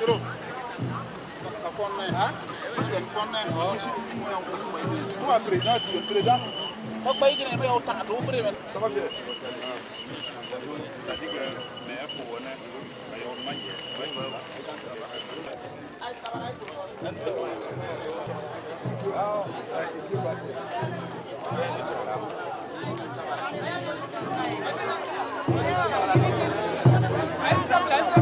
Hãy subscribe cho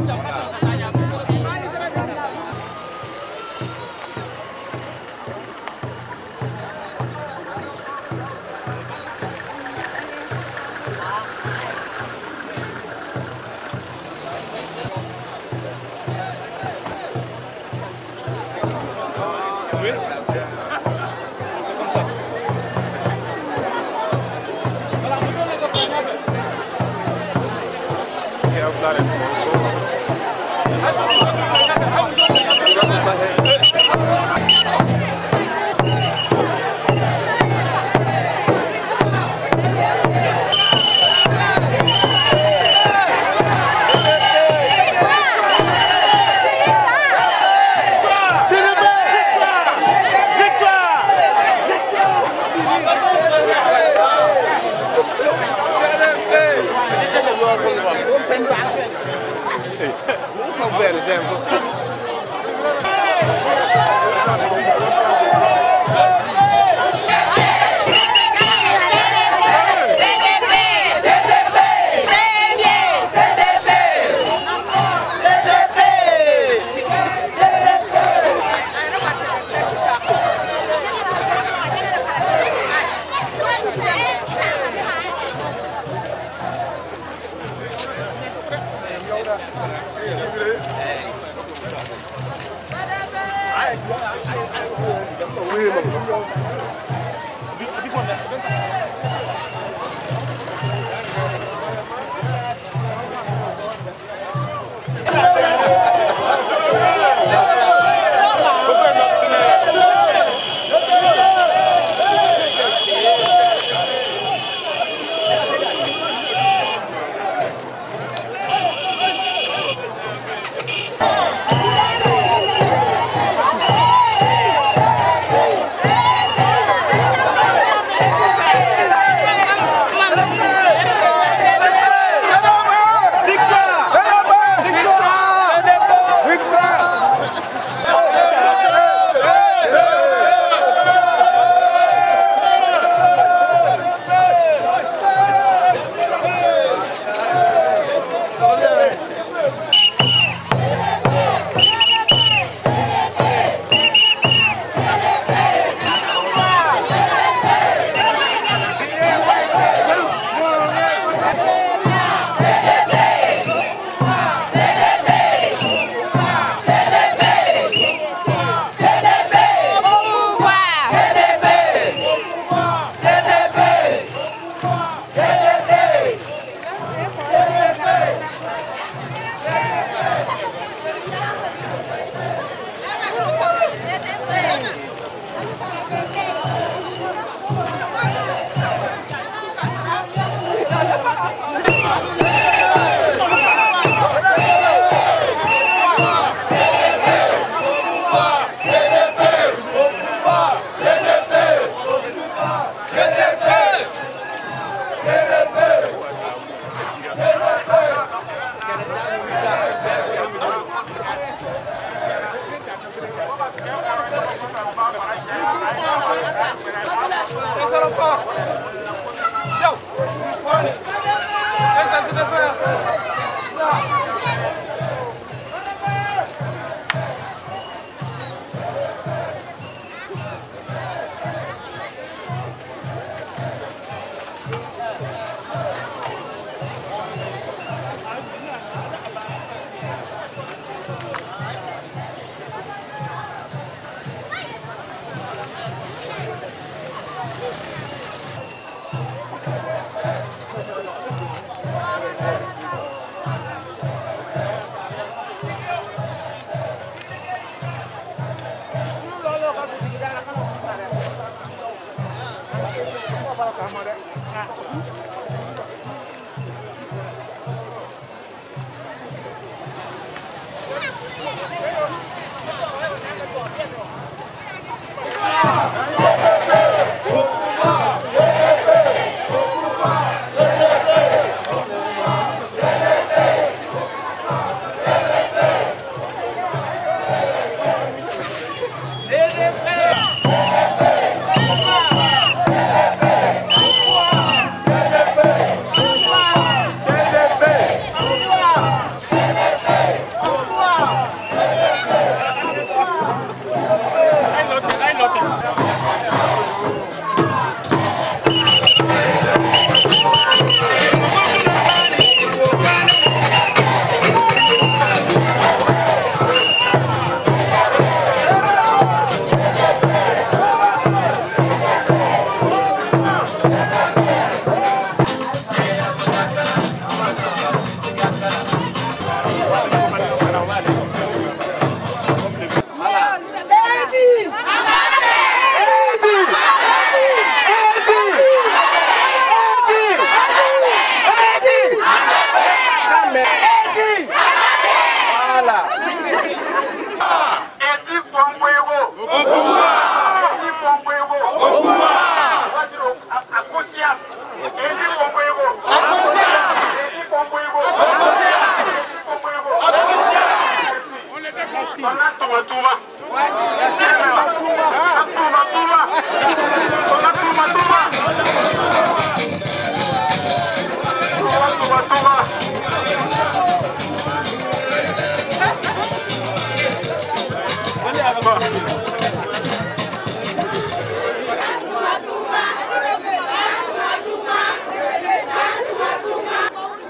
kênh Ghiền Mì Gõ để không bỏ lỡ Voilà.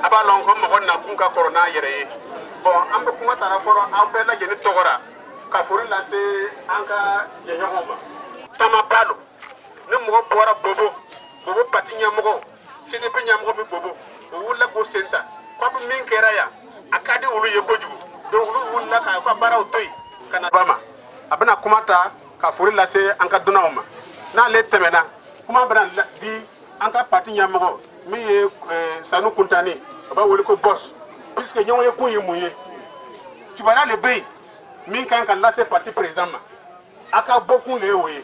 Abalong ko mo na kunka corona yere bon ambe kuma tara foro ambe la jeni togora ka fori la se anka jenyo homa tama balo ne mo bora bobo patinya mo sini pinya mo bi bobo wula ko senta ko bi min kera ya akade wulu ye ko jugo do wulu wula ka ko bara otoy kana bama abana kuma ta ka fori la se anka duna homa na le temena kuma bana di anka patinya mo mi ye sanu kuntani ba wole ko boss puisque ñoy ko yimuye tu bana le bay min kan kan la c'est parti président ma aka bokun le woye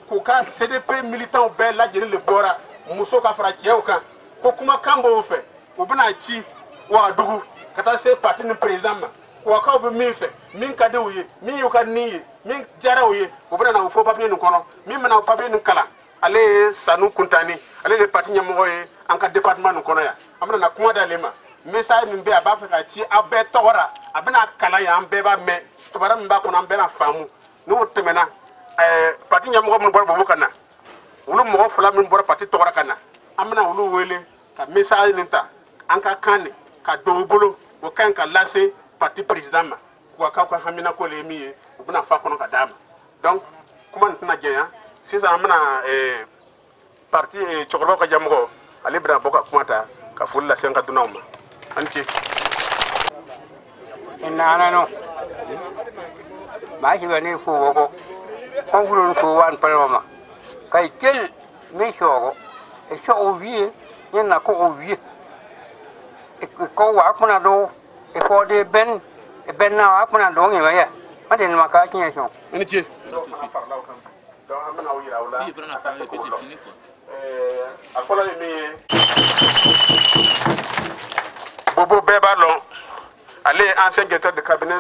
ko ka CDP militant be la jeli le bora muso ka fra jew kan ko kuma kambo fe ko bana ci wa dugu kata c'est parti ni président ma ko ka be mi fe min ka de woye min yo ka ni min jara woye ko bana na fo papier ni kono min mana papier ni kala ale sanu kuntani ale le parti nyamo ye en ka département ni kono ya amna na kuma dalema message min be aba fa ci abe togora abna kala ya ambe ba me to bara min ba ko na ambe na famu no temena parti nyamo mun bor bobu kana wulu mo fula min bor parti togora kana amna wulu wele ka message ninta an ka kane ka do bolo o kan ka lasse parti président ma ko ka ko hamina ko le mi bna fa kono ka dama donc kuma ntna jeya sisa amna parti chokro ka jamgo ali bra boka kumata ka fulla senka dunawma anti inana no ma shi bane ko gogo ko fulun ko wan paloma kai kel me shogo e sho owie yana ko owie e ko wa kuna do e ko de ben e ben na wa kuna do ngi ya ma den ma ka kinya sho anti Bobo Bebalon, allez, ancien directeur de cabinet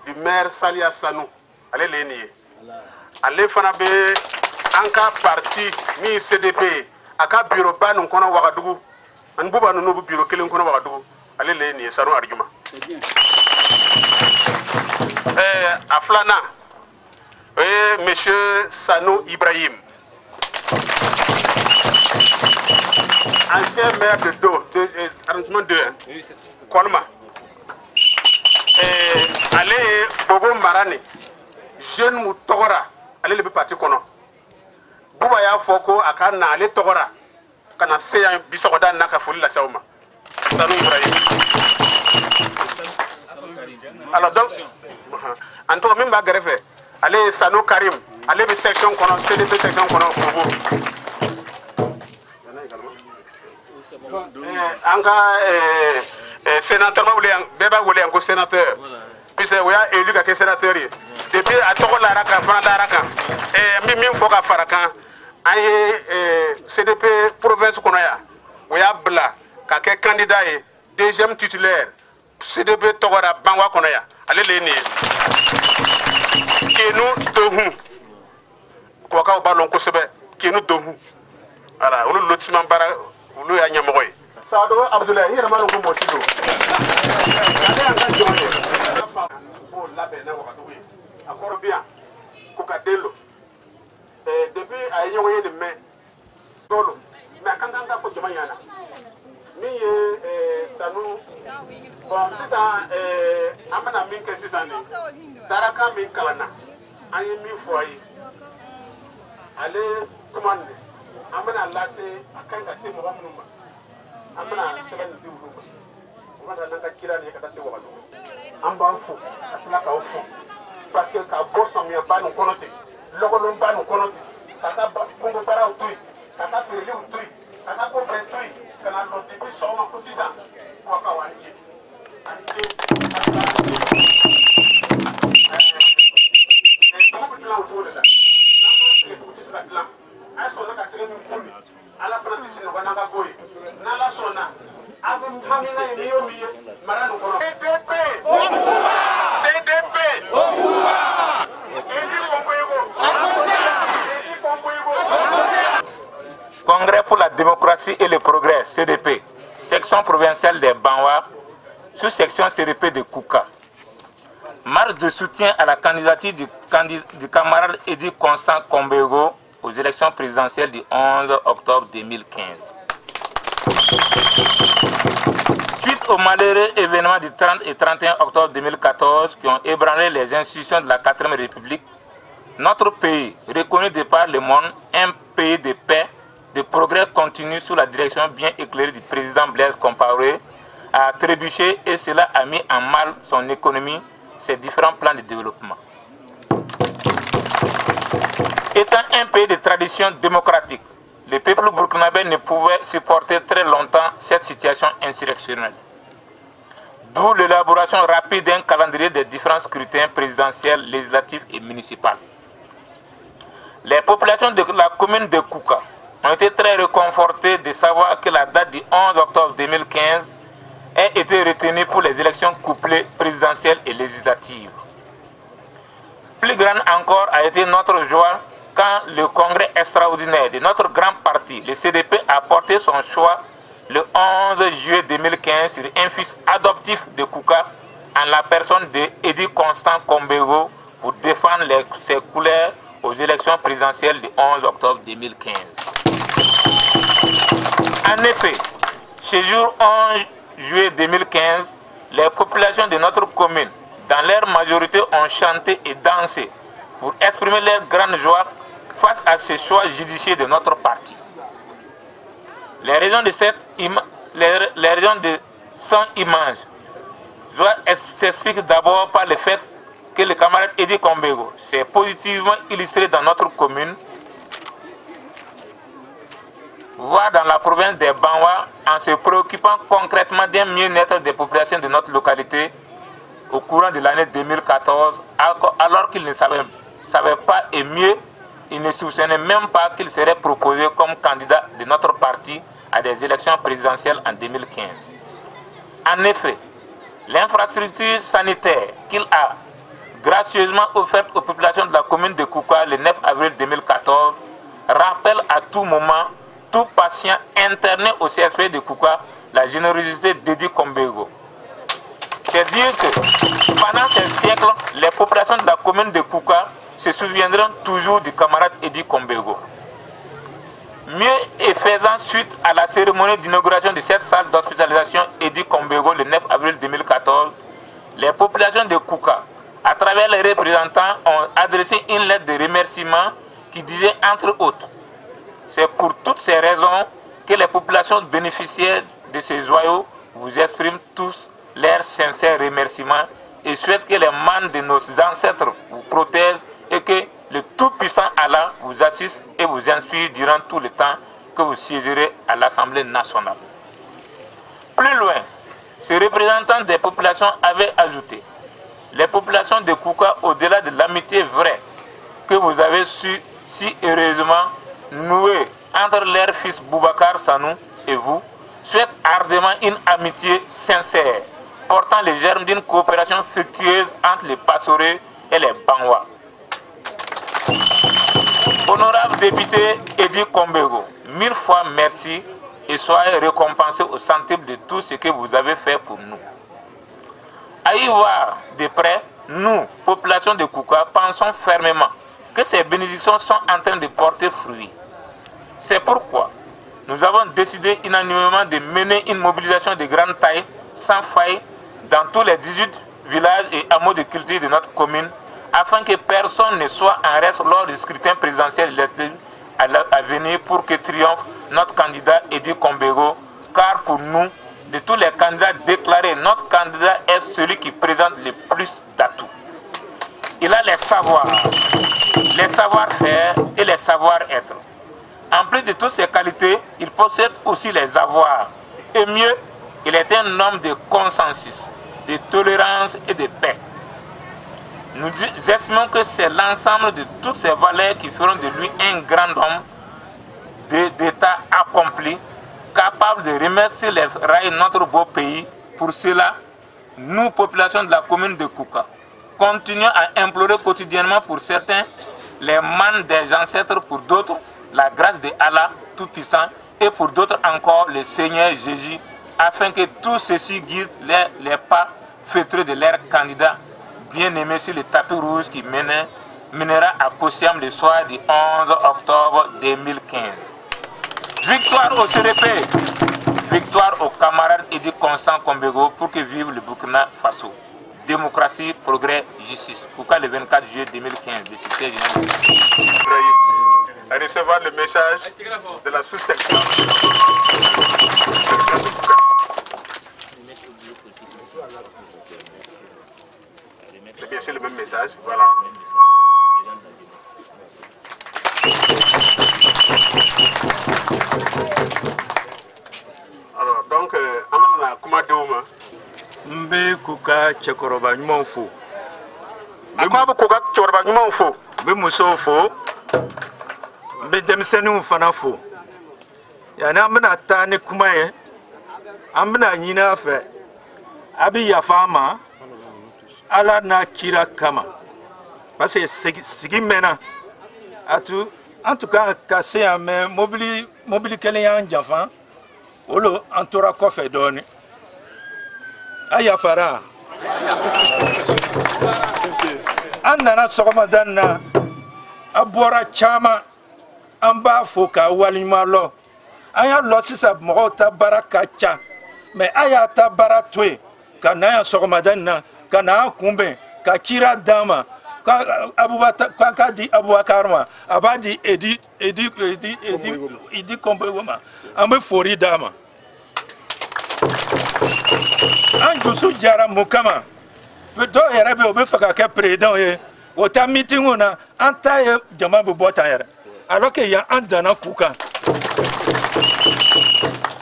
du maire Salia Sanou, allez l'énier. Allez, Fanabe, Anka parti, mi CDP, Aka bureau ban, on connaît Ouagadougou, un bouba nous bureau qui l'on connaît Ouagadougou, allez l'énier, Sanou argument. Aflana, monsieur Sanou Ibrahim. Ancien maire de Do, arrondissement 2, Kolma. Allez, Bobo Marani, jeune Moutogora, allez le parti kono. Boubaya Foko, Akana, allez Togora, Kana Seya, Bisoda Naka Fouli la Sauma. Sanou Ibrahim. Alors donc, en tout cas, même Bagrefe, allez Sanou Karim, allez les sections kono, CDP section kono, Bobo. Anka sénateur beba wole anko sénateur puisque oya élu ka sénateur depuis a toko la raka fana la raka mi foka faraka ay CDP province kono ya oya bla ka ke candidat et deuxième titulaire CDP togora bangwa kono ya ale leni kenu dohu ko ka balon ko sebe kenu dohu ala olu lotissement bara ulu ya nyamoy Saado Abdoulaye yera manu ko motido ale anga joye bo labe na wakati wi akoro bien ko ka delo depuis ay nyoye de me dolo mais kanga ko jama yana mi sanu bon sisa amana min ke sisa ni daraka min kalana ayi mi foyi ale commande amana lase akanga se mo bamunuma amana selen di wulu ko wala nanga kira ni kata se wala amba fu atla ka fu parce que ka bosso mi ba no konote logo non ba no konote kaka ko para utui kaka fere utui kaka ko betui kana no depuis so ma ko sisa ko ka wanji Congrès pour la démocratie et le progrès, CDP, section provinciale des Banwa, sous-section CDP de Kouka. Marche de soutien à la candidature du camarade Edi Constant Kombego aux élections présidentielles du 11 octobre 2015. Suite aux malheureux événements du 30 et 31 octobre 2014 qui ont ébranlé les institutions de la 4e République, notre pays, reconnu de par le monde, un pays de paix, de progrès continu sous la direction bien éclairée du président Blaise Compaoré, a trébuché et cela a mis en mal son économie, ses différents plans de développement. Étant un pays de tradition démocratique, le peuple burkinabé ne pouvait supporter très longtemps cette situation insurrectionnelle. D'où l'élaboration rapide d'un calendrier des différents scrutins présidentiels, législatifs et municipaux. Les populations de la commune de Kouka ont été très réconfortées de savoir que la date du 11 octobre 2015 a été retenue pour les élections couplées présidentielles et législatives. Plus grande encore a été notre joie quand le congrès extraordinaire de notre grand parti, le CDP, a porté son choix le 11 juillet 2015 sur un fils adoptif de Kouka en la personne de Edi Constant Kombego pour défendre ses couleurs aux élections présidentielles du 11 octobre 2015. En effet, ce jour 11 juillet 2015, les populations de notre commune, dans leur majorité, ont chanté et dansé pour exprimer leur grande joie face à ce choix judicieux de notre parti. Les raisons de son image s'expliquent d'abord par le fait que le camarade Edi Kombego s'est positivement illustré dans notre commune, voire dans la province des Banwa, en se préoccupant concrètement d'un mieux-être des populations de notre localité au courant de l'année 2014, alors qu'il ne savait pas et mieux, il ne soupçonnait même pas qu'il serait proposé comme candidat de notre parti à des élections présidentielles en 2015. En effet, l'infrastructure sanitaire qu'il a gracieusement offerte aux populations de la commune de Kouka le 9 avril 2014 rappelle à tout moment tout patient interné au CSP de Kouka la générosité d'Edi Kombego. C'est dire que pendant ces siècles, les populations de la commune de Kouka se souviendront toujours du camarade Edi Kombego. Mieux et faisant suite à la cérémonie d'inauguration de cette salle d'hospitalisation Edi Kombego le 9 avril 2014, les populations de Kouka, à travers les représentants, ont adressé une lettre de remerciement qui disait entre autres: c'est pour toutes ces raisons que les populations bénéficiaires de ces joyaux vous expriment tous leurs sincères remerciements et souhaitent que les mains de nos ancêtres vous protègent et que le Tout-Puissant Allah vous assiste et vous inspire durant tout le temps que vous siégerez à l'Assemblée nationale. Plus loin, ces représentants des populations avaient ajouté: les populations de Kouka, au-delà de l'amitié vraie que vous avez su si heureusement nouer entre leur fils Boubacar Sanou et vous, souhaitent ardemment une amitié sincère, portant les germes d'une coopération fructueuse entre les Passorés et les Banwa. Honorable député Edi Kombego, 1000 fois merci et soyez récompensé au centuple de tout ce que vous avez fait pour nous. À y voir de près, nous, population de Kouka, pensons fermement que ces bénédictions sont en train de porter fruit. C'est pourquoi nous avons décidé unanimement de mener une mobilisation de grande taille, sans faille, dans tous les 18 villages et hameaux de culture de notre commune, afin que personne ne soit en reste lors du scrutin présidentiel à venir pour que triomphe notre candidat Edi Kombego, car pour nous, de tous les candidats déclarés, notre candidat est celui qui présente le plus d'atouts. Il a les savoirs, les savoir-faire et les savoir-être. En plus de toutes ces qualités, il possède aussi les avoirs. Et mieux, il est un homme de consensus. de tolérance et de paix. Nous estimons que c'est l'ensemble de toutes ces valeurs qui feront de lui un grand homme d'État accompli, capable de remercier les rails de notre beau pays. Pour cela, nous, population de la commune de Kouka, continuons à implorer quotidiennement pour certains les manes des ancêtres, pour d'autres la grâce de Allah Tout-Puissant et pour d'autres encore le Seigneur Jésus, afin que tout ceci guide les pas feutrés de leurs candidats bien-aimés sur le tapis rouge qui mènera à Kossiam le soir du 11 octobre 2015. Victoire au CDP, victoire aux camarades Edi Constant Kombego pour que vive le Burkina Faso. Démocratie, progrès, justice. Kouka le 24 juillet 2015, de Cité Générale. À recevoir le message de la sous-section. C'est bien sûr le même message, voilà. Alors, donc, Amana Kumadouma. Mbe Kouka Tchekoroba Nymonfo. À quoi vous Kouka Tchekoroba Nymonfo? Mbe Moussofo. Mbe Demsenou Fanafo. Yana Amana Tane Kumaye. Amana Nina Fe. Abi Yafama. Ala na kira kama. Parce que sigi mena. En tout cas, cassé à mes mobili kelen yan jafan. Olo antora kofe doni. Ayafara. Annana sokomadanna. Abora chama. Amba foka walimalo. Aya losisa mota barakacha. Mais aya ta baratwe. Kanaya sokomadanna. Kana kumbe ka kira dama ka abubakar di abubakar ma abadi edi kombe woma ambe fori dama anjusu jara mukama do yere be obe faka ke président ye wota meeting ona antaye jama be bota yere alors que ya andana kuka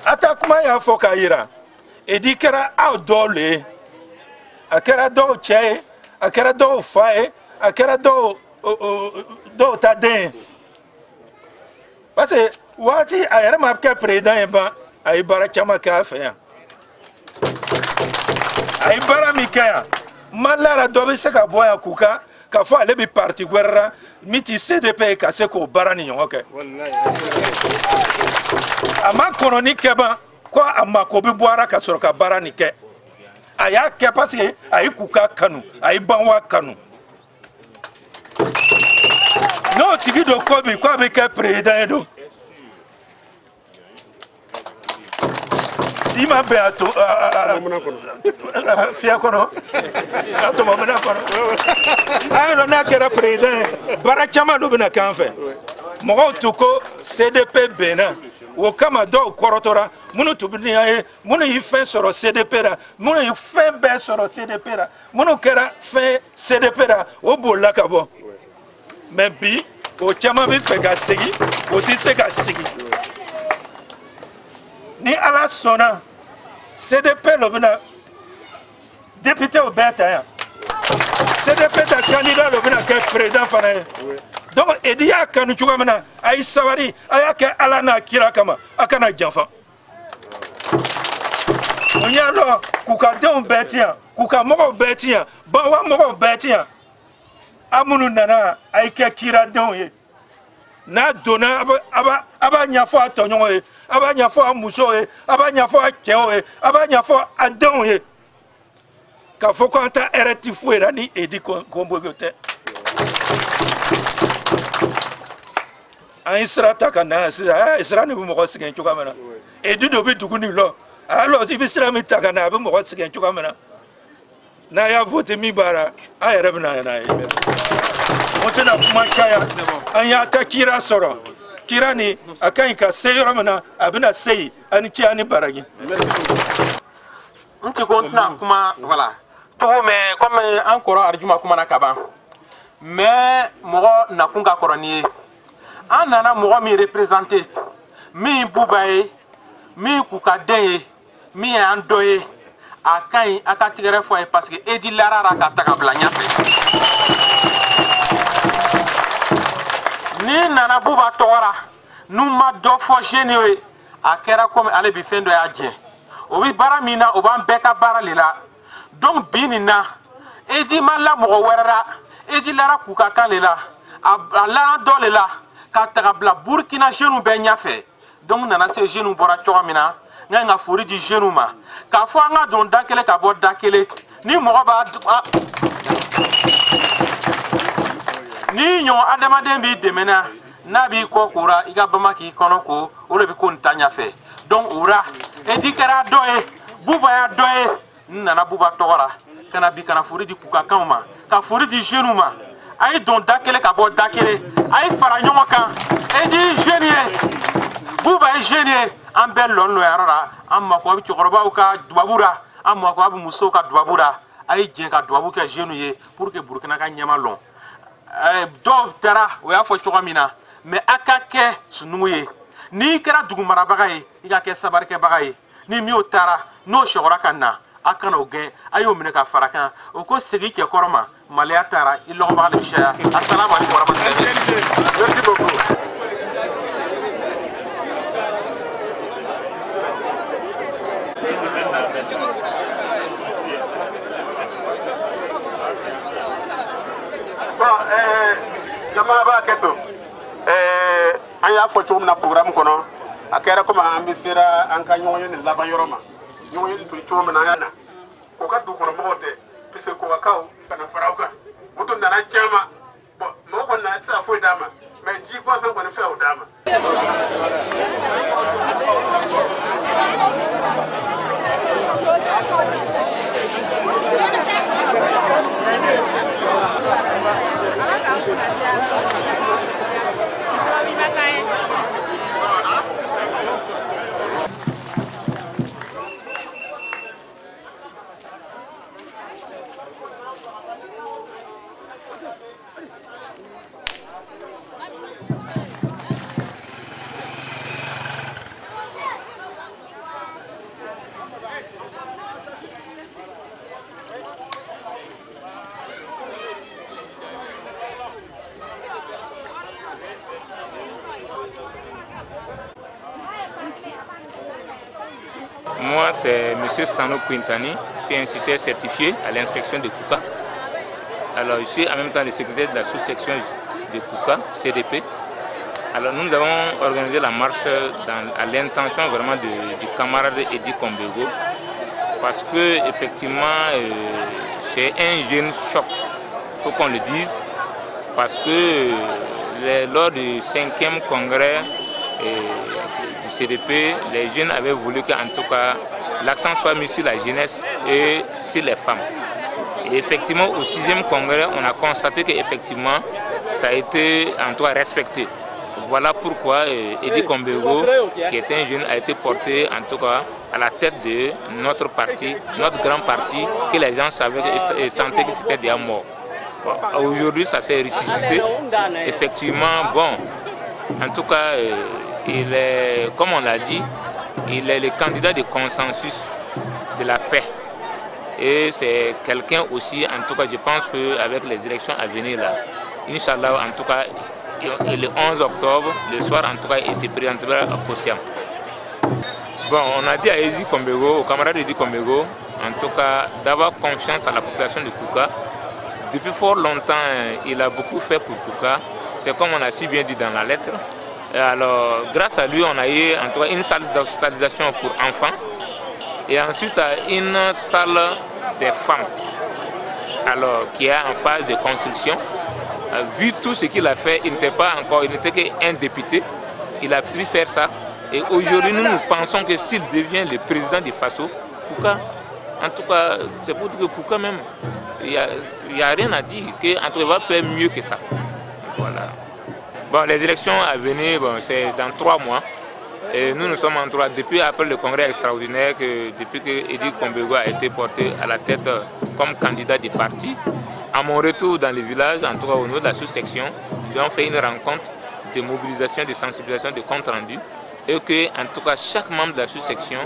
ata kuma ya foka yira edi kera outdoor a kɛra dɔw cɛ ye a kɛra dɔw fa ye a kɛra dɔw ta den ye parce que waati a yɛrɛ ma kɛ président ye ban a ye baara caman kɛ a fɛ yan a ye baara min kɛ yan malara dɔ bɛ se ka bɔ yan k'u ka fɔ ale bɛ parti wɛrɛ la min ti CDP ye ka se k'o baara ni ɲɔgɔn kɛ a ma kɔnɔni kɛ ban ko a mako bɛ bɔ ara ka sɔrɔ ka baara nin kɛ. A y'a kɛ parce que a ye Kouka kanu a ye Banwa kanu n'o tigi do ko bi k'a bɛ kɛ président ye don si ma bɛn a to fiyɛ kɔnɔ a tɔmɔmina kɔnɔ a yɛrɛ n'a kɛra président ye baara caman dɔ bɛna k'an fɛ mɔgɔw to ko CDP bɛnna. O kama dɔw kɔrɔtɔra minnu tubiya ye minnu ye fɛn sɔrɔ CDP la minnu ye fɛn bɛɛ sɔrɔ CDP la minnu kɛra fɛn CDP la o bolila ka bɔ mais bi o caman bɛ fɛ ka segin o tɛ se ka segin ni Ala sɔnna CDP dɔ bɛna député o bɛɛ ta yan CDP ta candidat dɔ bɛna kɛ président fana ye. Donc, Edi y'a kanu cogo min na a ye sabari a y'a kɛ Ala n'a kira kama a kana janfa. O y'a dɔn Kouka denw bɛɛ ti yan Kouka mɔgɔw bɛɛ ti yan Banwa mɔgɔw bɛɛ ti yan a minnu nana a ye kɛ kira denw ye n'a donna a b'a ɲɛfɔ a tɔɲɔgɔnw ye a b'a ɲɛfɔ a musow ye a b'a ɲɛfɔ a cɛw ye a b'a ɲɛfɔ a denw ye k'a fɔ ko an ta hɛrɛ ti foyi la ni Edi Kombogo tɛ. An ye sira ta ka na yan sisan sira nin bɛ mɔgɔ sɛgɛn cogoya min na Edi dɔ bɛ dugu nin lɔ a lɔ i bɛ sira min ta ka na a bɛ mɔgɔ sɛgɛn cogoya min na n'a y'a voté min b'a la a yɛrɛ bɛ na n'a ye o tɛna kuma caya an y'a ta kira sɔrɔ kira nin a ka ɲi ka se yɔrɔ min na a bɛna se yen ani ce ani baraji. N ti ko n tɛna kuma voilà cogo mais comme an kɔrɔ Arijuma kumana ka ban mais mɔgɔ nakun ka kɔrɔ ni ye. An nana mɔgɔ min représenter min Buba ye min Kouka den ye min y'an dɔ ye a ka ɲi a ka tigɛrɛ fɔ a ye parce que Edi Lara ka taga bila ɲɛfɛ. Ni nana Buba tɔgɔra n'u ma dɔ fɔ jeune ye a kɛra comme ale bi fɛn dɔ y'a jɛ. O bi baara min na o b'an bɛɛ ka baara le la. Donc bi nin na Edi ma la mɔgɔ wɛrɛ la Edi Lara k'u ka kan le la a la dɔ le la ka taga bila Burkina jeune bɛɛ ɲɛfɛ. Donc nana se jeune bɔra cogo min na n ka fori di jeune ma k'a fɔ an ka don da kelen ka bɔ da kelen ni mɔgɔ b'a ni ɲɔgɔn adamaden b'i dɛmɛ na n'a b'i kɔ kora i ka bama k'i kɔnɔ ko o de bɛ ko nin ta ɲɛfɛ donc o la Edi kɛra dɔ ye Buba y'a dɔ ye n nana Buba tɔgɔ la kana bi kana fori di kukakanw ma ka fori di jeune ma a ye don da kelen ka bɔ da kelen a ye fara ɲɔgɔn kan Edi ye jeune ye Buba ye jeune ye an bɛɛ lɔn lɔnyɔrɔ la an mako a bɛ cɛkɔrɔbaw ka dubabu la an mako a bɛ musow ka dubabu la a ye jɛn ka dubabu kɛ jeune ye pour que Burkina ka ɲɛma lɔn dɔw taara o y'a fɔ cogo min na mais a ka kɛ sunugu ye n'i kɛra dugumarabaga ye i ka kɛ sabarikɛbaga ye ni min taara n'o sɔgɔra ka na a kana o gɛn a y'o minɛ ka fara kan o ko segin cɛ kɔrɔ ma maloya taara i lɔgɔbaga de bɛ caya assalamu alaikum warahmatullahi merci beaucoup. Jama b'a kɛ to an y'a fɔ cogo min na programme kɔnɔ a kɛra comme an bɛ sera an ka ɲɔgɔn ye nin laban yɔrɔ ma ɲɔgɔn ye nin tun ye cogo min na an y'a na o ka dugu kɔnɔ mɔgɔw tɛ puisque kokakaw kana fara u kan o tun nana caman bon mɔgɔ kɔni na tɛ se ka foyi d'a ma mais ji gansan kɔni bɛ se ka o d'a ma. Moi, c'est M. Sano Quintani, je suis un succès certifié à l'inspection de Kouka. Alors, je suis en même temps le secrétaire de la sous-section de Kouka, CDP. Alors, nous avons organisé la marche à l'intention vraiment du camarade Edi Kombego, parce que effectivement, c'est un jeune choc, il faut qu'on le dise, parce que lors du 5e congrès du CDP, les jeunes avaient voulu qu'en tout cas l'accent soit mis sur la jeunesse et sur les femmes. Et effectivement, au 6e congrès, on a constaté qu'effectivement, ça a été en tout cas respecté. Voilà pourquoi Edi Kombego, qui est un jeune, a été porté en tout cas à la tête de notre parti, notre grand parti, que les gens savaient et sentaient que c'était déjà mort. Bon, aujourd'hui, ça s'est ressuscité. Effectivement, bon, en tout cas, il est, comme on l'a dit, il est le candidat de consensus de la paix. Et c'est quelqu'un aussi, en tout cas, je pense qu'avec les élections à venir là, Inch'Allah, en tout cas, le 11 octobre, le soir, en tout cas, il se présentera à Kosiam. Bon, on a dit à Edi Kombego, au camarade Edi Kombego, en tout cas, d'avoir confiance à la population de Kouka. Depuis fort longtemps, il a beaucoup fait pour Kouka. C'est comme on a si bien dit dans la lettre. Et alors, grâce à lui, on a eu en tout cas une salle d'hospitalisation pour enfants et ensuite une salle des femmes, alors qui est en phase de construction. Vu tout ce qu'il a fait, il n'était pas encore, il n'était qu'un député. Il a pu faire ça. Et aujourd'hui, nous pensons que s'il devient le président du Faso, Kouka, en tout cas, c'est pour dire que Kouka même, il n'y a rien à dire, qu'en tout cas, il va faire mieux que ça. Voilà. Bon, les élections à venir, bon, c'est dans 3 mois. Et nous sommes en 3 depuis après le congrès extraordinaire, depuis que Edi Kombego a été porté à la tête comme candidat du parti. À mon retour dans les villages, en tout cas au niveau de la sous-section, nous avons fait une rencontre de mobilisation, de sensibilisation, de compte rendu. Et que, en tout cas, chaque membre de la sous-section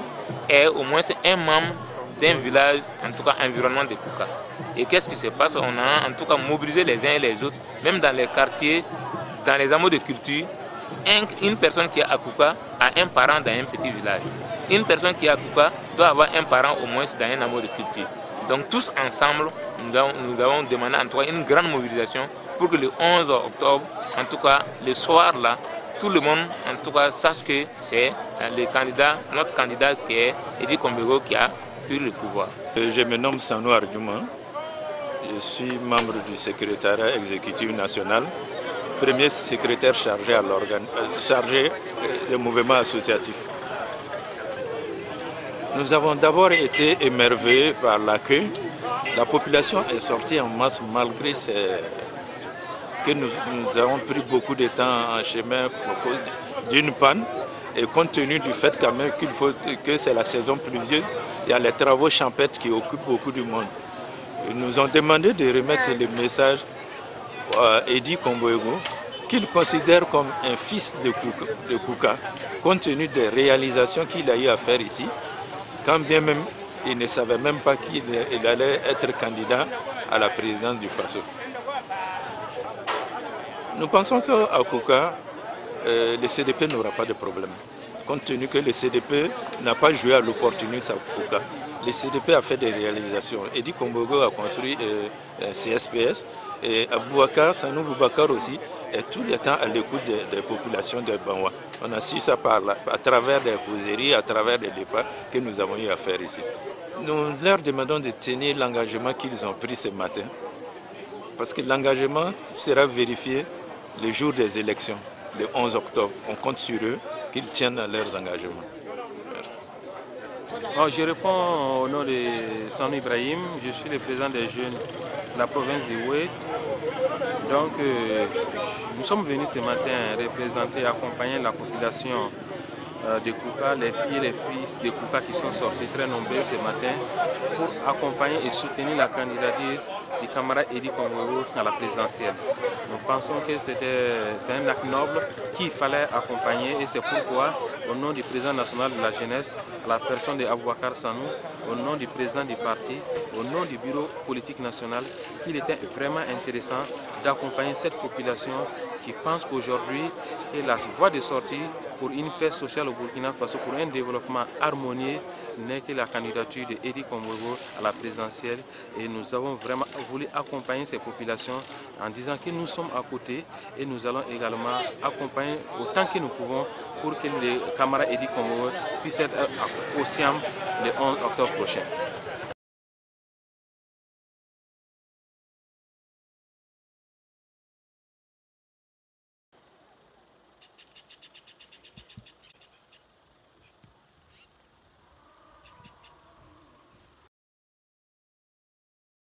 ait au moins un membre d'un village, en tout cas environnement de Kouka. Et qu'est-ce qui se passe? On a en tout cas mobilisé les uns et les autres, même dans les quartiers, dans les hameaux de culture. Une personne qui est à Kouka a un parent dans un petit village. Une personne qui est à Kouka doit avoir un parent au moins dans un hameau de culture. Donc tous ensemble, nous avons demandé en tout cas une grande mobilisation pour que le 11 octobre, en tout cas le soir là, tout le monde en tout cas sache que c'est le candidat, notre candidat qui est Edy Kombego qui a pris le pouvoir. Je me nomme Sanou Arjuma, je suis membre du secrétariat exécutif national, premier secrétaire chargé des mouvements associatifs. Nous avons d'abord été émerveillés par l'accueil. La population est sortie en masse malgré que nous avons pris beaucoup de temps en chemin d'une panne et compte tenu du fait quand même que c'est la saison pluvieuse, il y a les travaux champêtres qui occupent beaucoup du monde. Ils nous ont demandé de remettre le message à Edy Kombego qu'il considère comme un fils de Kouka compte tenu des réalisations qu'il a eu à faire ici. Quand bien même, il ne savait même pas qu'il allait être candidat à la présidence du Faso. Nous pensons qu'à Kouka, le CDP n'aura pas de problème. Compte tenu que le CDP n'a pas joué à l'opportunisme à Kouka. Le CDP a fait des réalisations. Edy Kombego a construit un CSPS et Aboubakar, Sanou Boubacar aussi, est tout le temps à l'écoute des populations de Banwa. On a su ça à travers des causeries, à travers des débats que nous avons eu à faire ici. Nous leur demandons de tenir l'engagement qu'ils ont pris ce matin. Parce que l'engagement sera vérifié le jour des élections, le 11 octobre. On compte sur eux qu'ils tiennent à leurs engagements. Merci. Bon, je réponds au nom de Sanou Ibrahim. Je suis le président des jeunes de la province d'Iwé. Donc, nous sommes venus ce matin représenter, accompagner la population de Kouka, les filles et les fils de Kouka qui sont sortis très nombreux ce matin pour accompagner et soutenir la candidature du camarade Edy Kombego à la présidentielle. Nous pensons que c'est un acte noble qu'il fallait accompagner et c'est pourquoi, au nom du président national de la jeunesse, à la personne de Aboubakar Sanou, au nom du président du parti, au nom du bureau politique national, qu'il était vraiment intéressant d'accompagner cette population qui pense qu'aujourd'hui, que la voie de sortie pour une paix sociale au Burkina Faso, pour un développement harmonieux, n'est que la candidature de Edy Kombego à la présidentielle. Et nous avons vraiment voulu accompagner ces populations en disant que nous sommes à côté et nous allons également accompagner autant que nous pouvons pour que le camarade Edy Kombego puisse être au SIAM le 11 octobre prochain.